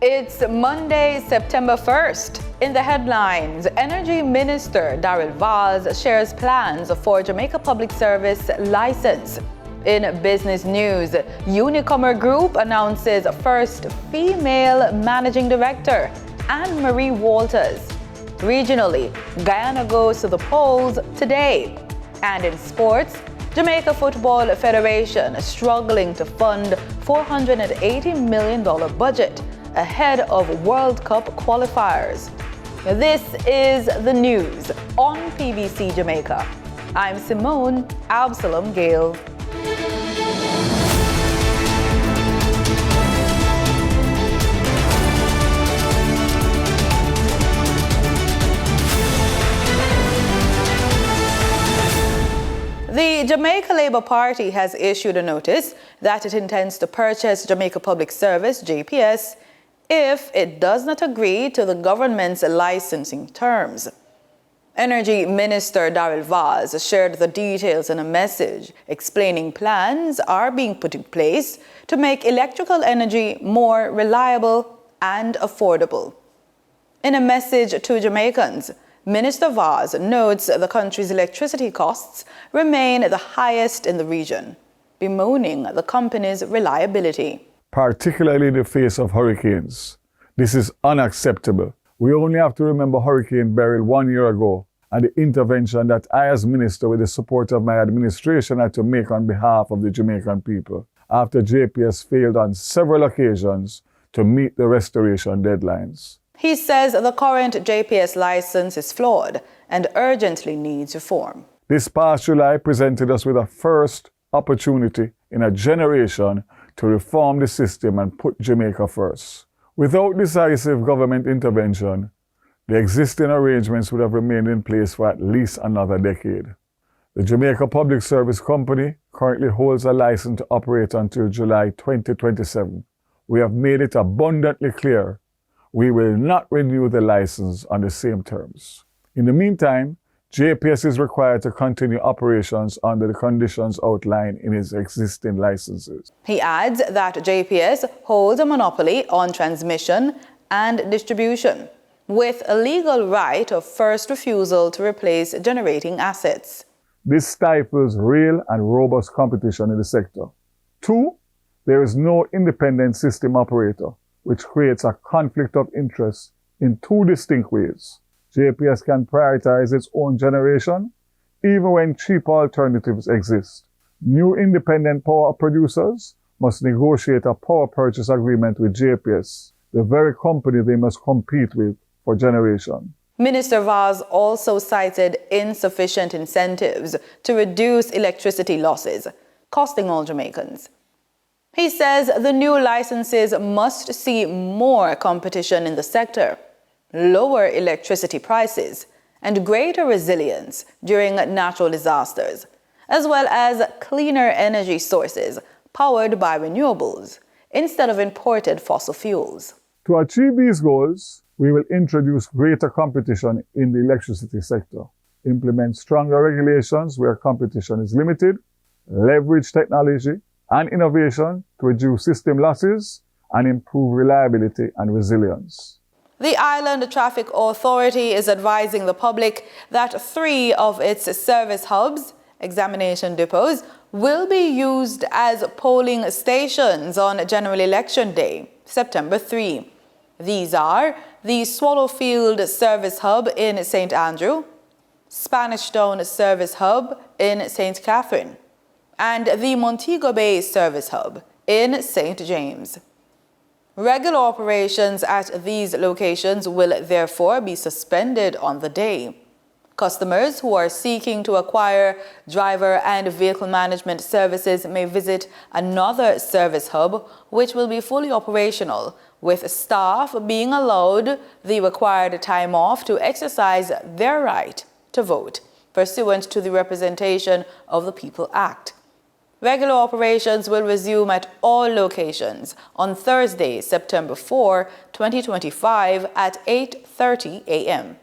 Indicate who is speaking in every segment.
Speaker 1: It's Monday, September 1st. In the headlines, Energy Minister Darryl Vaz shares plans for Jamaica Public Service license. In business news, Unicomer Group announces first female managing director, Anne-Marie Walters. Regionally, Guyana goes to the polls today. And in sports, Jamaica Football Federation struggling to fund $480 million budget ahead of World Cup qualifiers. This is the news on PBC Jamaica. I'm Simone Absalom Gale. The Jamaica Labour Party has issued a notice that it intends to purchase Jamaica Public Service, JPS, if it does not agree to the government's licensing terms. Energy Minister Darryl Vaz shared the details in a message explaining plans are being put in place to make electrical energy more reliable and affordable. In a message to Jamaicans, Minister Vaz notes the country's electricity costs remain the highest in the region, bemoaning the company's reliability.
Speaker 2: Particularly in the face of hurricanes. This is unacceptable. We only have to remember Hurricane Beryl 1 year ago and the intervention that I as minister with the support of my administration had to make on behalf of the Jamaican people after JPS failed on several occasions to meet the restoration deadlines.
Speaker 1: He says the current JPS license is flawed and urgently needs reform.
Speaker 2: This past July presented us with a first opportunity in a generation to reform the system and put Jamaica first. Without decisive government intervention, the existing arrangements would have remained in place for at least another decade. The Jamaica Public Service Company currently holds a license to operate until July 2027. We have made it abundantly clear we will not renew the license on the same terms. In the meantime, JPS is required to continue operations under the conditions outlined in its existing licenses.
Speaker 1: He adds that JPS holds a monopoly on transmission and distribution, with a legal right of first refusal to replace generating assets.
Speaker 2: This stifles real and robust competition in the sector. 2, there is no independent system operator, which creates a conflict of interest in 2 distinct ways. JPS can prioritize its own generation, even when cheap alternatives exist. New independent power producers must negotiate a power purchase agreement with JPS, the very company they must compete with for generation.
Speaker 1: Minister Vaz also cited insufficient incentives to reduce electricity losses, costing all Jamaicans. He says the new licenses must see more competition in the sector, lower electricity prices, and greater resilience during natural disasters, as well as cleaner energy sources powered by renewables instead of imported fossil fuels.
Speaker 2: To achieve these goals, we will introduce greater competition in the electricity sector, implement stronger regulations where competition is limited, leverage technology and innovation to reduce system losses and improve reliability and resilience.
Speaker 1: The Island Traffic Authority is advising the public that 3 of its service hubs, examination depots, will be used as polling stations on General Election Day, September 3. These are the Swallowfield Service Hub in St. Andrew, Spanish Town Service Hub in St. Catherine, and the Montego Bay Service Hub in St. James. Regular operations at these locations will therefore be suspended on the day. Customers who are seeking to acquire driver and vehicle management services may visit another service hub, which will be fully operational, with staff being allowed the required time off to exercise their right to vote, pursuant to the Representation of the People Act. Regular operations will resume at all locations on Thursday, September 4, 2025 at 8:30 a.m.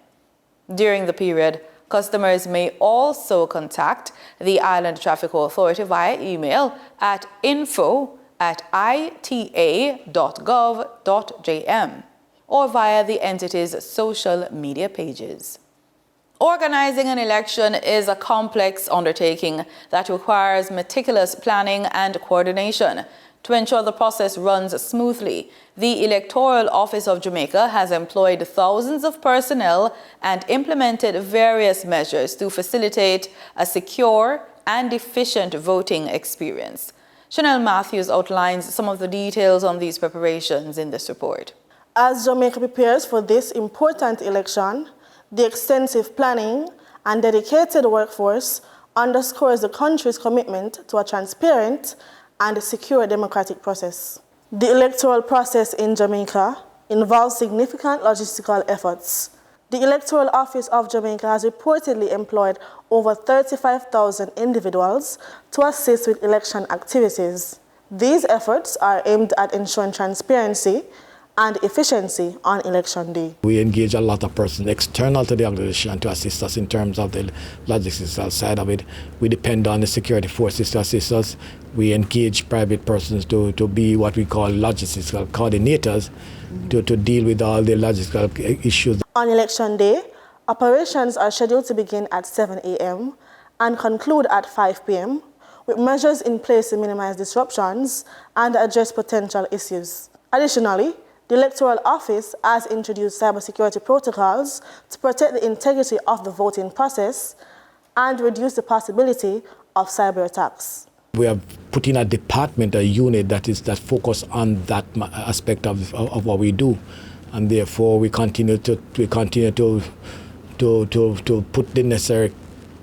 Speaker 1: During the period, customers may also contact the Island Traffic Authority via email at info at ita.gov.jm or via the entity's social media pages. Organizing an election is a complex undertaking that requires meticulous planning and coordination. To ensure the process runs smoothly, the Electoral Office of Jamaica has employed thousands of personnel and implemented various measures to facilitate a secure and efficient voting experience. Chanel Matthews outlines some of the details on these preparations in this report.
Speaker 3: As Jamaica prepares for this important election, the extensive planning and dedicated workforce underscores the country's commitment to a transparent and secure democratic process. The electoral process in Jamaica involves significant logistical efforts. The Electoral Office of Jamaica has reportedly employed over 35,000 individuals to assist with election activities. These efforts are aimed at ensuring transparency and efficiency on election day.
Speaker 4: We engage a lot of persons external to the organization to assist us in terms of the logistical side of it. We depend on the security forces to assist us. We engage private persons to be what we call logistical coordinators to deal with all the logistical issues.
Speaker 3: On election day, operations are scheduled to begin at 7 a.m. and conclude at 5 p.m. with measures in place to minimize disruptions and address potential issues. Additionally, the Electoral Office has introduced cybersecurity protocols to protect the integrity of the voting process and reduce the possibility of cyber attacks.
Speaker 4: We have put in a department, a unit that focus on that aspect of what we do, and therefore we continue to put the necessary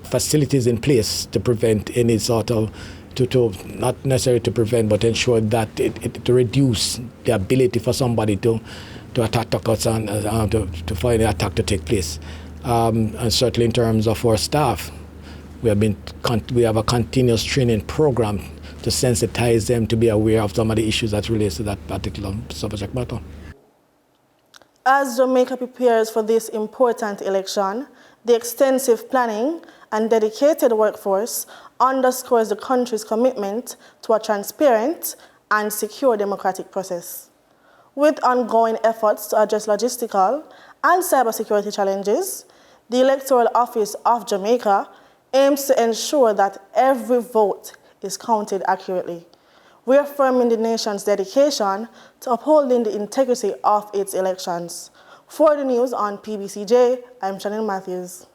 Speaker 4: facilities in place to prevent any sort of not necessarily to prevent, but ensure that to reduce the ability for somebody to attack us and to find an attack to take place. And certainly in terms of our staff, we have a continuous training program to sensitize them to be aware of some of the issues that relates to that particular subject matter.
Speaker 3: As Jamaica prepares for this important election, the extensive planning and dedicated workforce underscores the country's commitment to a transparent and secure democratic process. With ongoing efforts to address logistical and cybersecurity challenges, the Electoral Office of Jamaica aims to ensure that every vote is counted accurately, reaffirming the nation's dedication to upholding the integrity of its elections. For the news on PBCJ, I'm Chanel Matthews.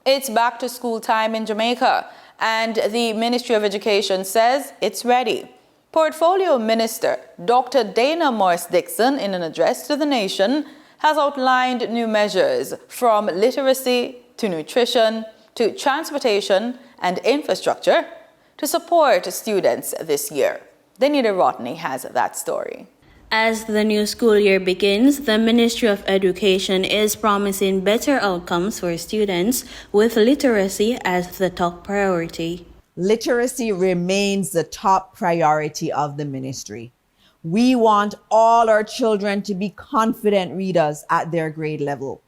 Speaker 1: It's back to school time in Jamaica, and the Ministry of Education says it's ready. Portfolio Minister Dr. Dana Morris-Dixon, in an address to the nation, has outlined new measures from literacy to nutrition to transportation and infrastructure to support students this year. Denita Rodney has that story.
Speaker 5: As the new school year begins, the Ministry of Education is promising better outcomes for students with literacy as the top priority.
Speaker 6: Literacy remains the top priority of the ministry. We want all our children to be confident readers at their grade level.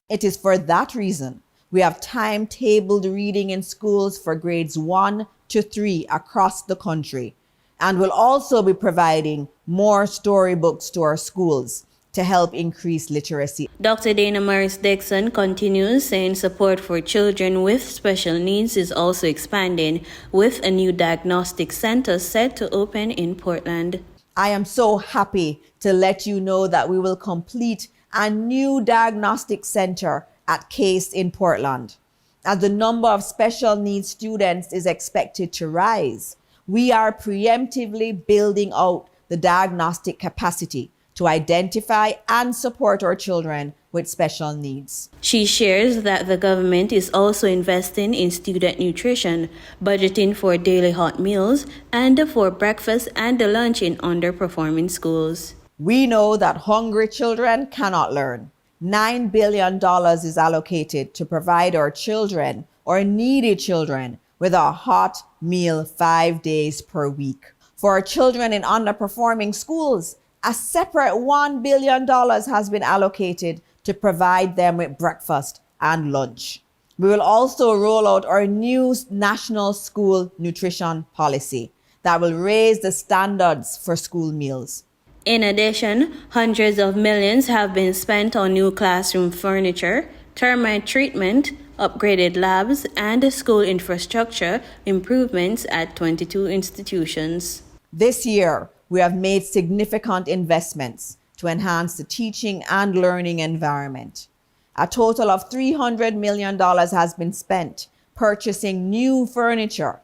Speaker 6: It is for that reason we have timetabled reading in schools for grades 1 to 3 across the country, and will also be providing more storybooks to our schools to help increase literacy.
Speaker 5: Dr. Dana Morris-Dixon continues saying support for children with special needs is also expanding, with a new diagnostic center set to open in Portland.
Speaker 6: I am so happy to let you know that we will complete a new diagnostic center at CASE in Portland. As the number of special needs students is expected to rise, we are preemptively building out the diagnostic capacity to identify and support our children with special needs.
Speaker 5: She shares that the government is also investing in student nutrition, budgeting for daily hot meals and for breakfast and lunch in underperforming schools.
Speaker 6: We know that hungry children cannot learn. $9 billion is allocated to provide our children or needy children with a hot meal 5 days per week. For our children in underperforming schools, a separate $1 billion has been allocated to provide them with breakfast and lunch. We will also roll out our new national school nutrition policy that will raise the standards for school meals.
Speaker 5: In addition, hundreds of millions have been spent on new classroom furniture, termite treatment, upgraded labs, and school infrastructure improvements at 22 institutions.
Speaker 6: This year, we have made significant investments to enhance the teaching and learning environment. A total of $300 million has been spent purchasing new furniture,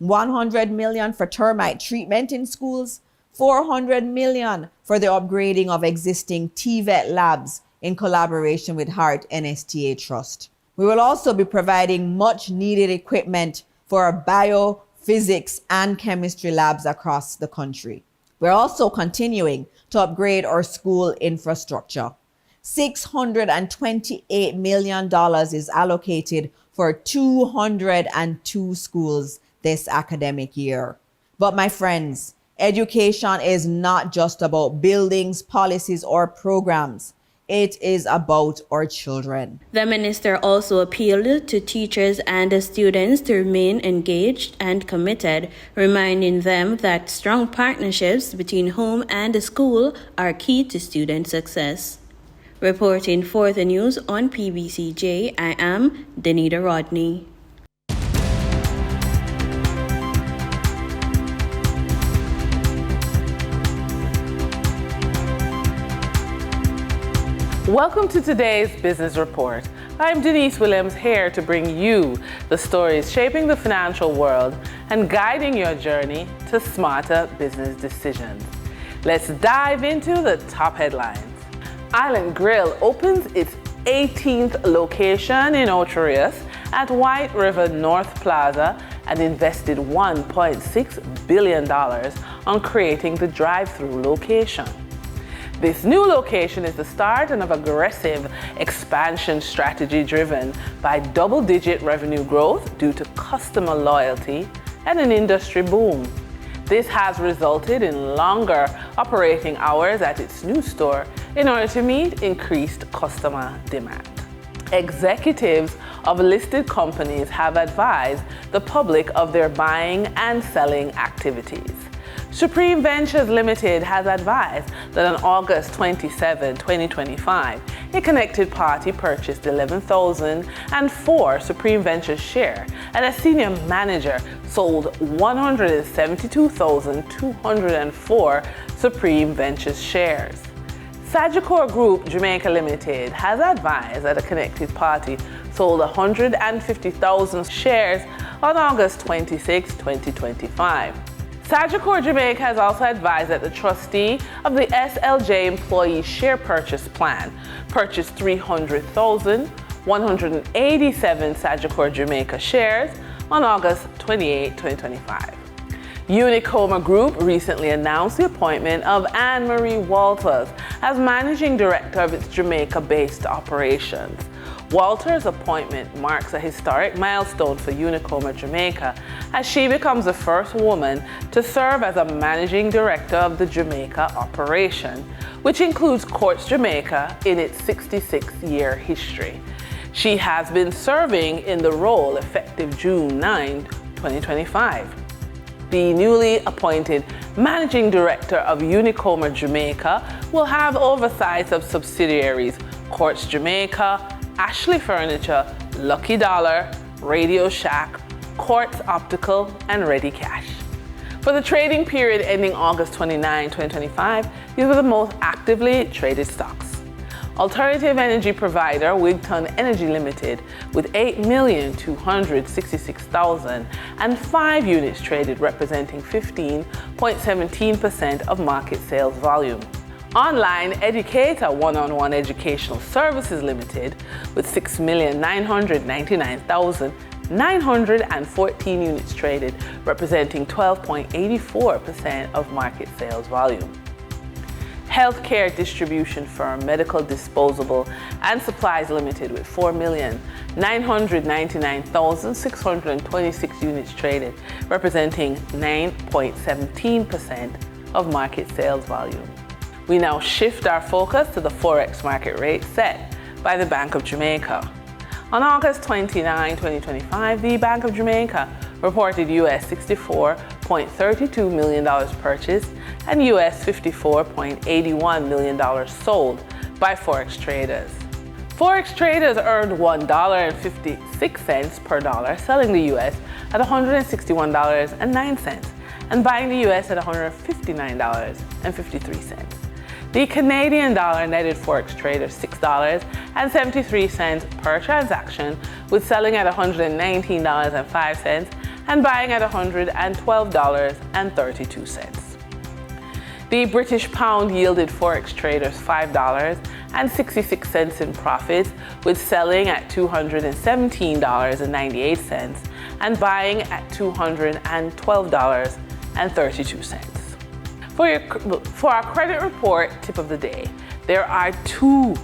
Speaker 6: $100 million for termite treatment in schools, $400 million for the upgrading of existing TVET labs in collaboration with Heart NSTA Trust. We will also be providing much needed equipment for our biophysics and chemistry labs across the country. We're also continuing to upgrade our school infrastructure. $628 million is allocated for 202 schools this academic year. But my friends, education is not just about buildings, policies, or programs. It is about our children.
Speaker 5: The minister also appealed to teachers and students to remain engaged and committed, reminding them that strong partnerships between home and school are key to student success. Reporting for the news on PBCJ, I am Danita Rodney.
Speaker 7: Welcome to today's Business Report. I'm Denise Williams, here to bring you the stories shaping the financial world and guiding your journey to smarter business decisions. Let's dive into the top headlines. Island Grill opens its 18th location in Ocho at White River North Plaza and invested $1.6 billion on creating the drive-through location. This new location is the start of an aggressive expansion strategy driven by double-digit revenue growth due to customer loyalty and an industry boom. This has resulted in longer operating hours at its new store in order to meet increased customer demand. Executives of listed companies have advised the public of their buying and selling activities. Supreme Ventures Limited has advised that on August 27, 2025, a connected party purchased 11,004 Supreme Ventures shares, and a senior manager sold 172,204 Supreme Ventures shares. Sagicor Group Jamaica Limited has advised that a connected party sold 150,000 shares on August 26, 2025. Sagicor Jamaica has also advised that the trustee of the SLJ Employee Share Purchase Plan purchased 300,187 Sagicor Jamaica shares on August 28, 2025. Unicoma Group recently announced the appointment of Anne-Marie Walters as Managing Director of its Jamaica-based operations. Walters' appointment marks a historic milestone for Unicoma Jamaica as she becomes the first woman to serve as a Managing Director of the Jamaica operation, which includes Quartz Jamaica in its 66-year history. She has been serving in the role effective June 9, 2025. The newly appointed Managing Director of Unicoma Jamaica will have oversight of subsidiaries Quartz Jamaica, Ashley Furniture, Lucky Dollar, Radio Shack, Quartz Optical, and Ready Cash. For the trading period ending August 29, 2025, these were the most actively traded stocks. Alternative energy provider Wigton Energy Limited with 8,266,005 units traded, representing 15.17% of market sales volume. Online Educator One-on-One Educational Services Limited with 6,999,914 units traded, representing 12.84% of market sales volume. Healthcare distribution firm Medical Disposable and Supplies Limited with 4,999,626 units traded, representing 9.17% of market sales volume. We now shift our focus to the Forex market rate set by the Bank of Jamaica. On August 29, 2025, the Bank of Jamaica reported US 64.06 $50.32 million purchased and US $54.81 million sold by Forex traders. Forex traders earned $1.56 per dollar, selling the US at $161.09 and buying the US at $159.53. The Canadian dollar netted Forex traders $6.73 per transaction, with selling at $119.05 and buying at $112.32. The British pound yielded Forex traders $5.66 in profits, with selling at $217.98 and buying at $212.32. For our credit report tip of the day, there are two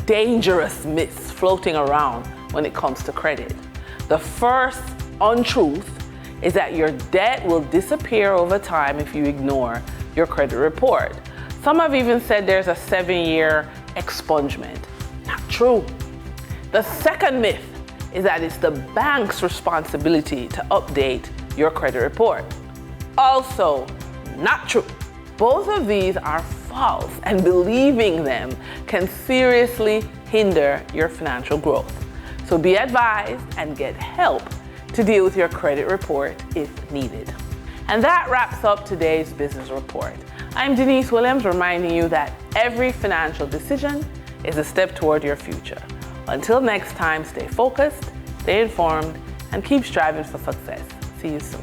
Speaker 7: dangerous myths floating around when it comes to credit. The first untruth is that your debt will disappear over time if you ignore your credit report. Some have even said there's a 7-year expungement. Not true. The second myth is that it's the bank's responsibility to update your credit report. Also, not true. Both of these are false, and believing them can seriously hinder your financial growth. So be advised and get help to deal with your credit report if needed. And that wraps up today's business report. I'm Denise Williams, reminding you that every financial decision is a step toward your future. Until next time, stay focused, stay informed, and keep striving for success. See you soon.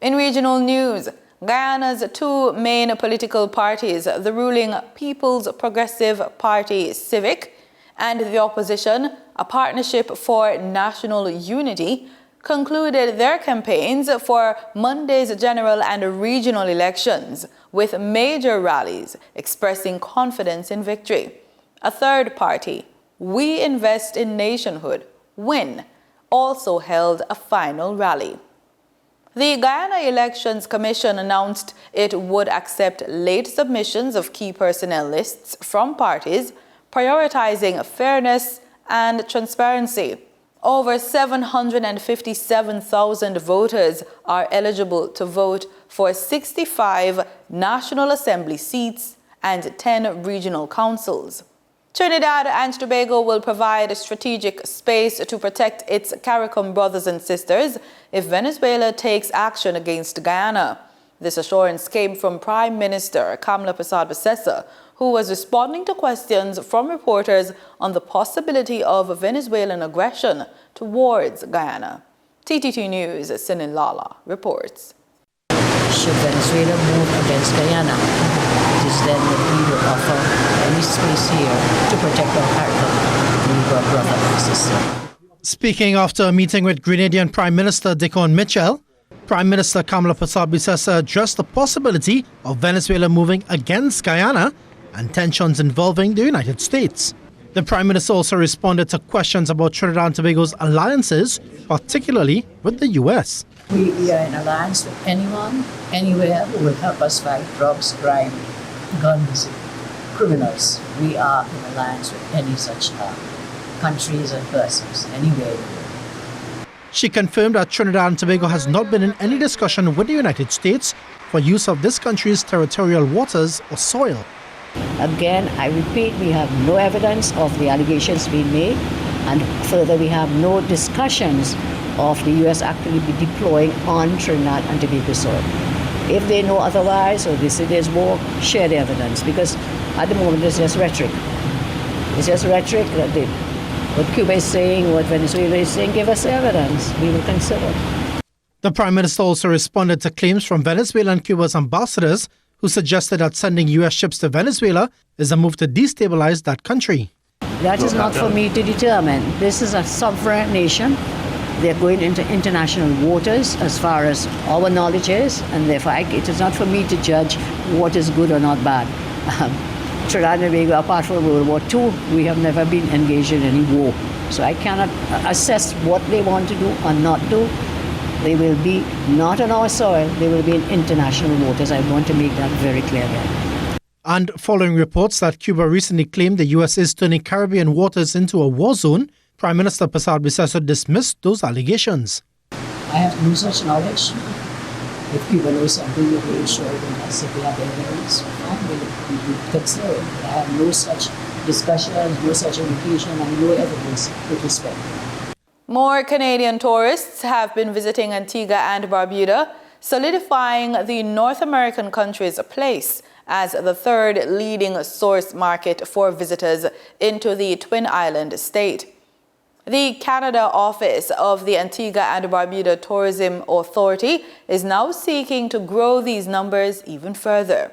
Speaker 1: In regional news, Guyana's two main political parties, the ruling People's Progressive Party Civic and the opposition, a Partnership for National Unity, concluded their campaigns for Monday's general and regional elections with major rallies expressing confidence in victory. A third party, We Invest in Nationhood, WIN, also held a final rally. The Guyana Elections Commission announced it would accept late submissions of key personnel lists from parties, prioritizing fairness and transparency. Over 757,000 voters are eligible to vote for 65 National Assembly seats and 10 regional councils. Trinidad and Tobago will provide a strategic space to protect its CARICOM brothers and sisters if Venezuela takes action against Guyana. This assurance came from Prime Minister Kamla Persad-Bissessar, who was responding to questions from reporters on the possibility of Venezuelan aggression towards Guyana. TTT News' Sinin Lala reports.
Speaker 8: Should Venezuela move against Guyana, it is then that we will offer any space here to protect our CARICOM brother and sister.
Speaker 9: Speaking after a meeting with Grenadian Prime Minister Dickon Mitchell, Prime Minister Kamla Persad-Bissessar addressed the possibility of Venezuela moving against Guyana and tensions involving the United States. The Prime Minister also responded to questions about Trinidad and Tobago's alliances, particularly with the U.S.
Speaker 8: We are in alliance with anyone, anywhere who will help us fight drugs, crime, guns, criminals. We are in alliance with any such countries and persons, anywhere.
Speaker 9: She confirmed that Trinidad and Tobago has not been in any discussion with the United States for use of this country's territorial waters or soil.
Speaker 8: Again, I repeat, we have no evidence of the allegations being made, and further, we have no discussions of the U.S. actually be deploying on Trinidad and Tobago soil. If they know otherwise, or they say there's war, share the evidence, because at the moment it's just rhetoric. It's just rhetoric that what Cuba is saying, what Venezuela is saying, give us evidence. We will consider.
Speaker 9: The Prime Minister also responded to claims from Venezuela and Cuba's ambassadors who suggested that sending U.S. ships to Venezuela is a move to destabilize that country.
Speaker 8: That is not for me to determine. This is a sovereign nation. They're going into international waters as far as our knowledge is, and therefore it is not for me to judge what is good or not bad. Trinidad and Tobago, apart from World War II, we have never been engaged in any war. So I cannot assess what they want to do or not do. They will be not on our soil, they will be in international waters. I want to make that very clear there.
Speaker 9: And following reports that Cuba recently claimed the U.S. is turning Caribbean waters into a war zone, Prime Minister Prasad Bissaso dismissed those allegations.
Speaker 8: I have no such knowledge. If people know something, they will show it and I say they have evidence. We consider it. But I have no such discussions, no such indication, and no evidence with respect.
Speaker 1: More Canadian tourists have been visiting Antigua and Barbuda, solidifying the North American country's place as the third leading source market for visitors into the Twin Island state. The Canada office of the Antigua and Barbuda Tourism Authority is now seeking to grow these numbers even further.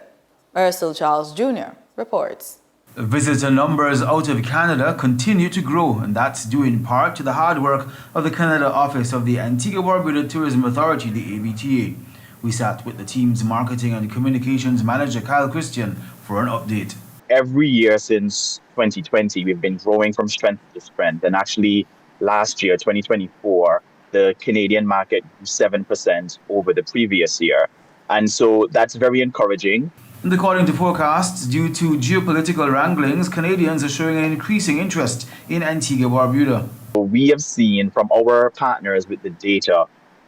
Speaker 1: Ursel Charles Jr. reports.
Speaker 10: Visitor numbers out of Canada continue to grow, and that's due in part to the hard work of the Canada office of the Antigua Barbuda Tourism Authority, the ABTA. We sat with the team's marketing and communications manager, Kyle Christian, for an update.
Speaker 11: Every year since 2020, we've been growing from strength to strength. And actually, last year, 2024, the Canadian market grew 7% over the previous year. And so that's very encouraging.
Speaker 10: And according to forecasts, due to geopolitical wranglings, Canadians are showing an increasing interest in Antigua Barbuda.
Speaker 11: We have seen from our partners with the data,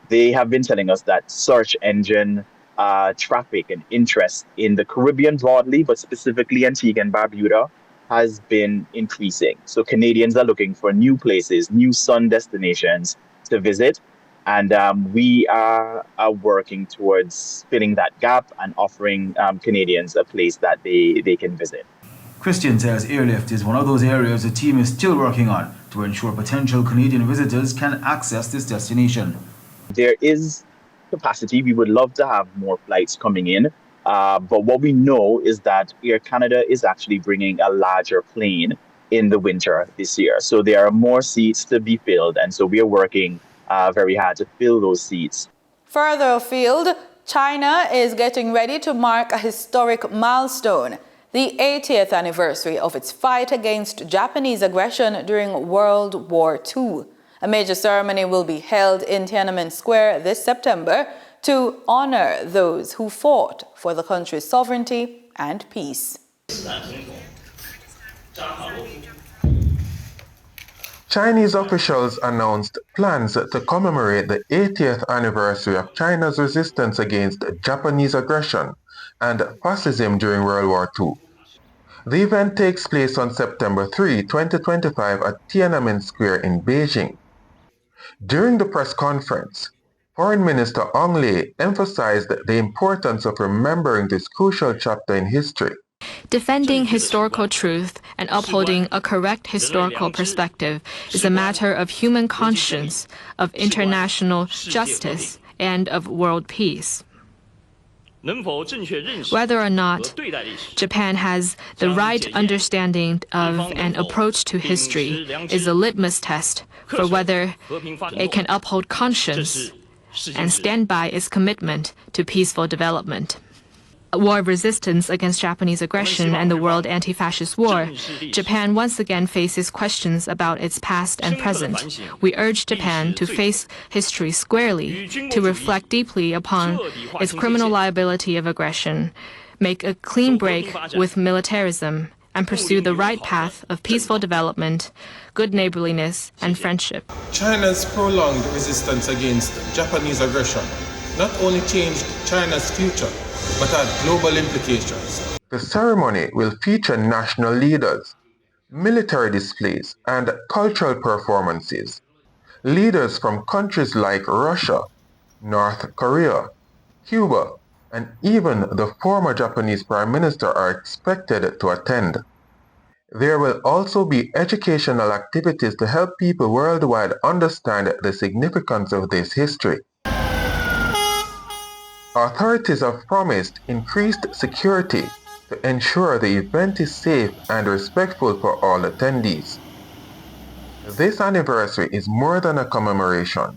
Speaker 11: they have been telling us that search engine traffic and interest in the Caribbean broadly, but specifically Antigua and Barbuda, has been increasing. So Canadians are looking for new places, new sun destinations to visit. And we are working towards filling that gap and offering Canadians a place that they can visit.
Speaker 10: Christian says airlift is one of those areas the team is still working on to ensure potential Canadian visitors can access this destination.
Speaker 11: There is capacity. We would love to have more flights coming in. But what we know is that Air Canada is actually bringing a larger plane in the winter this year. So there are more seats to be filled. And so we are working very hard to fill those seats.
Speaker 1: Further afield, China is getting ready to mark a historic milestone, the 80th anniversary of its fight against Japanese aggression during World War II. A major ceremony will be held in Tiananmen Square this September to honor those who fought for the country's sovereignty and peace.
Speaker 12: Chinese officials announced plans to commemorate the 80th anniversary of China's resistance against Japanese aggression and fascism during World War II. The event takes place on September 3, 2025 at Tiananmen Square in Beijing. During the press conference, Foreign Minister Ong Lei emphasized the importance of remembering this crucial chapter in history.
Speaker 13: Defending historical truth and upholding a correct historical perspective is a matter of human conscience, of international justice, and of world peace. Whether or not Japan has the right understanding of and approach to history is a litmus test for whether it can uphold conscience and stand by its commitment to peaceful development. War of resistance against Japanese aggression and the World Anti-Fascist War, Japan once again faces questions about its past and present. We urge Japan to face history squarely, to reflect deeply upon its criminal liability of aggression, make a clean break with militarism, and pursue the right path of peaceful development, good neighborliness, and friendship.
Speaker 12: China's prolonged resistance against Japanese aggression not only changed China's future, but had global implications. The ceremony will feature national leaders, military displays, and cultural performances. Leaders from countries like Russia, North Korea, Cuba, and even the former Japanese Prime Minister are expected to attend. There will also be educational activities to help people worldwide understand the significance of this history. Authorities have promised increased security to ensure the event is safe and respectful for all attendees. This anniversary is more than a commemoration.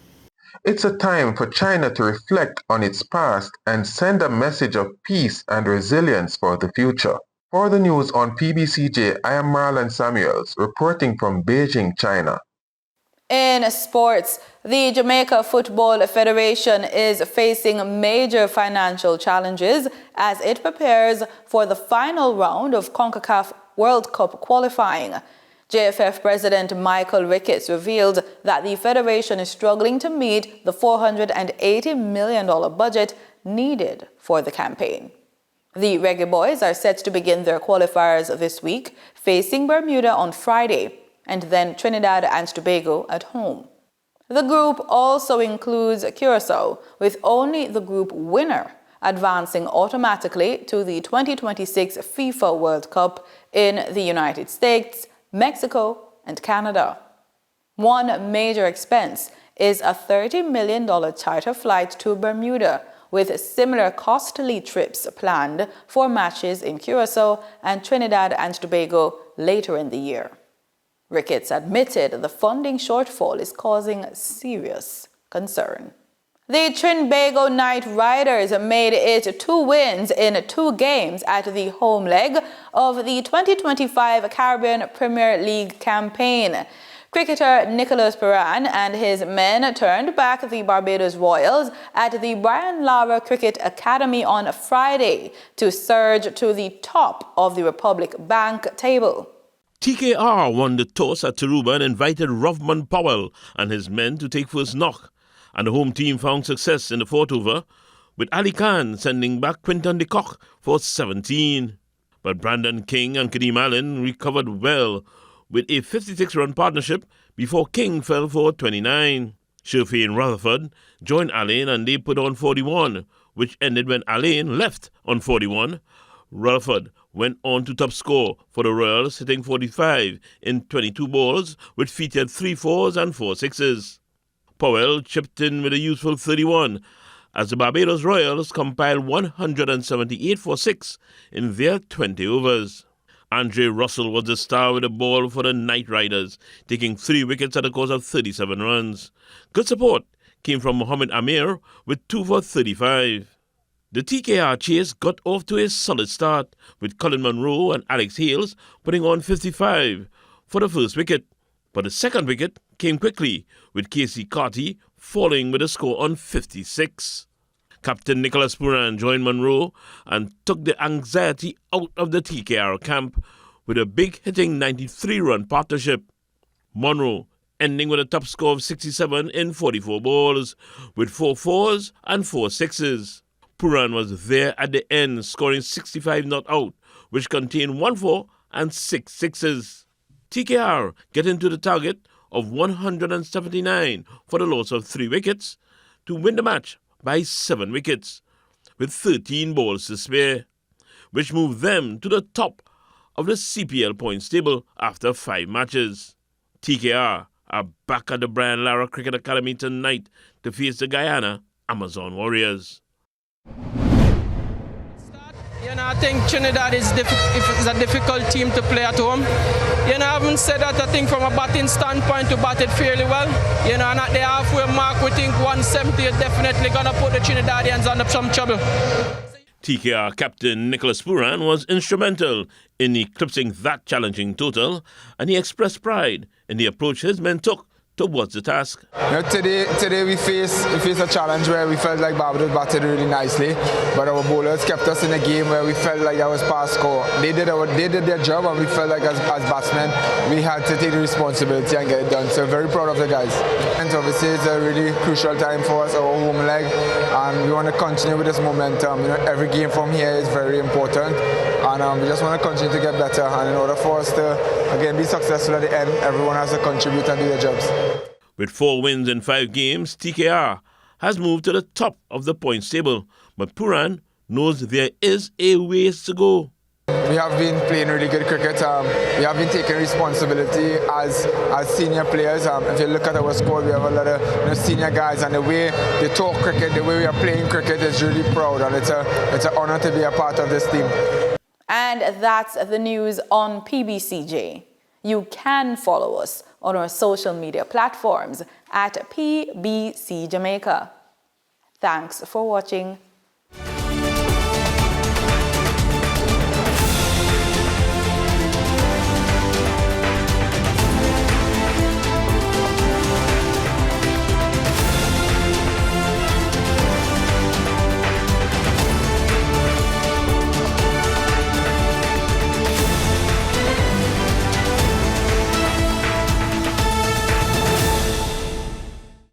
Speaker 12: It's a time for China to reflect on its past and send a message of peace and resilience for the future. For the news on PBCJ, I am Marlon Samuels, reporting from Beijing, China.
Speaker 1: In sports, the Jamaica Football Federation is facing major financial challenges as it prepares for the final round of CONCACAF World Cup qualifying. JFF President Michael Ricketts revealed that the Federation is struggling to meet the $480 million budget needed for the campaign. The Reggae Boys are set to begin their qualifiers this week, facing Bermuda on Friday, and then Trinidad and Tobago at home. The group also includes Curacao, with only the group winner advancing automatically to the 2026 FIFA World Cup in the United States, Mexico, and Canada. One major expense is a $30 million charter flight to Bermuda, with similar costly trips planned for matches in Curacao and Trinidad and Tobago later in the year. Ricketts admitted the funding shortfall is causing serious concern. The Trinbago Knight Riders made it 2 wins in 2 games at the home leg of the 2025 Caribbean Premier League campaign. Cricketer Nicholas Puran and his men turned back the Barbados Royals at the Brian Lara Cricket Academy on Friday to surge to the top of the Republic Bank table.
Speaker 14: TKR won the toss at Taruba and invited Rovman Powell and his men to take first knock, and the home team found success in the 4th over, with Ali Khan sending back Quinton de Kock for 17. But Brandon King and Kadeem Allen recovered well with a 56-run partnership before King fell for 29. Sherfane Rutherford joined Allen and they put on 41, which ended when Allen left on 41. Rutherford went on to top score for the Royals, hitting 45 in 22 balls, which featured 3 fours and 4 sixes. Powell chipped in with a useful 31 as the Barbados Royals compiled 178 for 6 in their 20 overs. Andre Russell was the star with the ball for the Knight Riders, taking 3 wickets at a course of 37 runs. Good support came from Mohammed Amir with 2 for 35. The TKR chase got off to a solid start, with Colin Munro and Alex Hales putting on 55 for the first wicket. But the second wicket came quickly, with Casey Carty falling with a score on 56. Captain Nicholas Puran joined Munro and took the anxiety out of the TKR camp with a big hitting 93-run partnership. Munro ending with a top score of 67 in 44 balls, with 4 fours and 4 sixes. Puran was there at the end, scoring 65 not out, which contained 1 4 and 6 sixes. TKR getting to the target of 179 for the loss of 3 wickets to win the match by 7 wickets, with 13 balls to spare, which moved them to the top of the CPL points table after 5 matches. TKR are back at the Brian Lara Cricket Academy tonight to face the Guyana Amazon Warriors.
Speaker 15: I think Trinidad is a difficult team to play at home. Having said that, I think from a batting standpoint, we batted fairly well. And at the halfway mark, we think 170 is definitely going to put the Trinidadians under some trouble.
Speaker 14: TKR captain Nicholas Puran was instrumental in eclipsing that challenging total, and he expressed pride in the approach his men took towards the task.
Speaker 16: Today we face a challenge where we felt like Barbados batted really nicely, but our bowlers kept us in a game where we felt like that was past score. They did their job, and we felt like as batsmen we had to take the responsibility and get it done. So very proud of the guys. And obviously it's a really crucial time for us, our home leg, and we want to continue with this momentum. Every game from here is very important, and we just want to continue to get better. And in order for us to again be successful at the end, everyone has to contribute and do their jobs.
Speaker 14: With 4 wins in 5 games, TKR has moved to the top of the points table, but Puran knows there is a ways to go.
Speaker 16: We have been playing really good cricket. We have been taking responsibility as senior players. If you look at our squad, we have a lot of senior guys, and the way they talk cricket, the way we are playing cricket is really proud, and it's an honor to be a part of this team.
Speaker 1: And that's the news on PBCJ. You can follow us on our social media platforms at PBCJamaica. Thanks for watching.